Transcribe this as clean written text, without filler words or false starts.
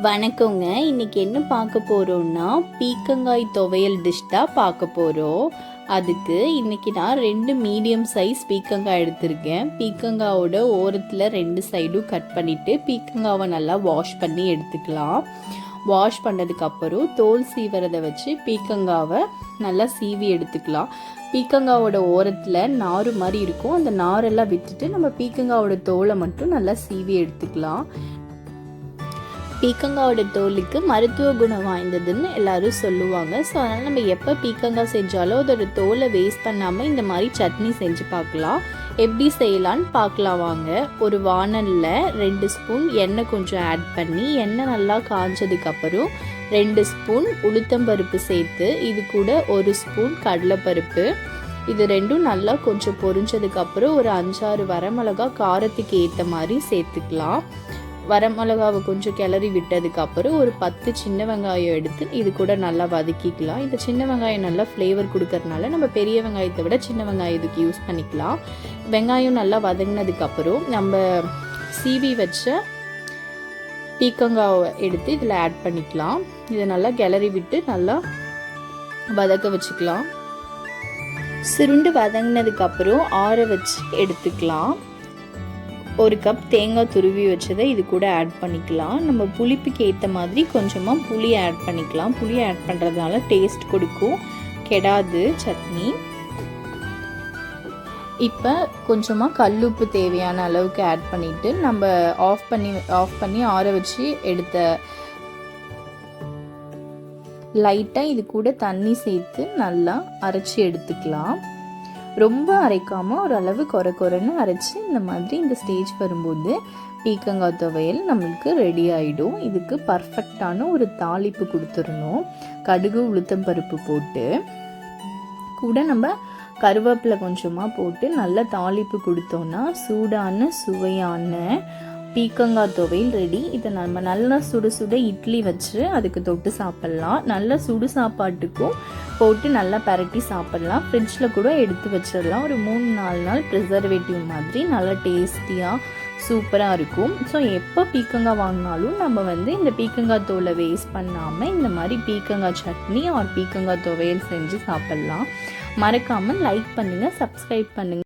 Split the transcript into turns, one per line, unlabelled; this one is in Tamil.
வணக்கங்க. இன்னைக்கு என்ன பார்க்க போறோம்னா, பீர்க்கங்காய் துவையல் டிஷ் தான் பார்க்க போறோம். அதுக்கு இன்னைக்கு நான் 2 மீடியம் சைஸ் பீர்க்கங்காய் எடுத்திருக்கேன். பீர்க்கங்காயோட ஓரத்தில் 2 சைடும் கட் பண்ணிவிட்டு பீர்க்கங்காவை நல்லா வாஷ் பண்ணி எடுத்துக்கலாம். வாஷ் பண்ணதுக்கப்புறம் தோல் சீவுறதை வச்சு பீர்க்கங்காவை நல்லா சீவி எடுத்துக்கலாம். பீர்க்கங்காவோட ஓரத்தில் நார் மாதிரி இருக்கும். அந்த நாரெல்லாம் விட்டுட்டு நம்ம பீர்க்கங்காவோட தோலை மட்டும் நல்லா சீவி எடுத்துக்கலாம். பீர்க்கங்காவோட தோலுக்கு மருத்துவ குணம் வாய்ந்ததுன்னு எல்லாரும் சொல்லுவாங்க. ஸோ அதனால் நம்ம எப்போ பீர்க்கங்காய் செஞ்சாலும் அதோட தோலை வேஸ்ட் பண்ணாமல் இந்த மாதிரி சட்னி செஞ்சு பார்க்கலாம். எப்படி செய்யலான்னு பார்க்கலாம் வாங்க. ஒரு வானலில் 2 ஸ்பூன் எண்ணெய் கொஞ்சம் ஆட் பண்ணி, எண்ணெய் நல்லா காஞ்சதுக்கப்புறம் 2 ஸ்பூன் உளுத்தம்பருப்பு சேர்த்து, இது கூட 1 ஸ்பூன் கடலைப்பருப்பு, இது ரெண்டும் நல்லா கொஞ்சம் பொரிஞ்சதுக்கப்புறம் ஒரு 5-6 வரமிளகா காரத்துக்கு ஏற்ற மாதிரி சேர்த்துக்கலாம். வரமிளகாவை கொஞ்சம் கிளறி விட்டதுக்கப்புறம் ஒரு 10 சின்ன வெங்காயம் எடுத்து இது கூட நல்லா வதக்கிக்கலாம். இந்த சின்ன வெங்காயம் நல்லா ஃப்ளேவர் கொடுக்கறதுனால நம்ம பெரிய வெங்காயத்தை விட சின்ன வெங்காயம் இதுக்கு யூஸ் பண்ணிக்கலாம். வெங்காயம் நல்லா வதங்கினதுக்கப்புறம் நம்ம சீவி வச்ச பீர்க்கங்காவை எடுத்து இதில் ஆட் பண்ணிக்கலாம். இதை நல்லா கிளறி விட்டு நல்லா வதக்க வச்சுக்கலாம். சுருண்டு வதங்கினதுக்கப்புறம் ஆற வச்சு எடுத்துக்கலாம். 1 கப் தேங்காய் துருவி வச்சதை இது கூட ஆட் பண்ணிக்கலாம். நம்ம புளிப்புக்கு ஏற்ற மாதிரி கொஞ்சமாக புளி ஆட் பண்ணிக்கலாம். புளி ஆட் பண்ணுறதுனால டேஸ்ட் கொடுக்கும், கெடாது சட்னி. இப்போ கொஞ்சமாக கல்லுப்பு தேவையான அளவுக்கு ஆட் பண்ணிவிட்டு நம்ம ஆஃப் பண்ணி ஆற வச்சு எடுத்த லைட்டாக இது கூட தண்ணி சேர்த்து நல்லா அரைச்சி எடுத்துக்கலாம். ரொம்ப அரைக்காமல் ஓரளவு கொரன்னு அரைச்சி இந்த மாதிரி இந்த ஸ்டேஜ் வரும்போது பீர்க்கங்காய் துவையல் நம்மளுக்கு ரெடி ஆகிடும். இதுக்கு பர்ஃபெக்டான ஒரு தாளிப்பு கொடுத்துடணும். கடுகு உளுத்தம் பருப்பு போட்டு கூட நம்ம கருவேப்பிலை கொஞ்சமாக போட்டு நல்லா தாளிப்பு கொடுத்தோன்னா சூடான சுவையான பீர்க்கங்காய் துவையல் ரெடி. இதை நம்ம நல்லா சுட இட்லி வச்சு அதுக்கு தொட்டு சாப்பிட்லாம். நல்லா சுடு சாப்பாட்டுக்கும் போட்டு நல்லா பரட்டி சாப்பிட்லாம். ஃப்ரிட்ஜில் கூட எடுத்து வச்சிடலாம். ஒரு 3-4 நாள் ப்ரிசர்வேட்டிவ் மாதிரி நல்லா டேஸ்டியாக சூப்பராக இருக்கும். ஸோ எப்போ பீர்க்கங்காய் வாங்கினாலும் நம்ம இந்த பீர்க்கங்காய் தோலை வேஸ்ட் பண்ணாமல் இந்த மாதிரி பீர்க்கங்காய் சட்னி ஆர் பீர்க்கங்காய் துவையல் செஞ்சு சாப்பிட்லாம். மறக்காமல் லைக் பண்ணுங்கள், சப்ஸ்கிரைப் பண்ணுங்கள்.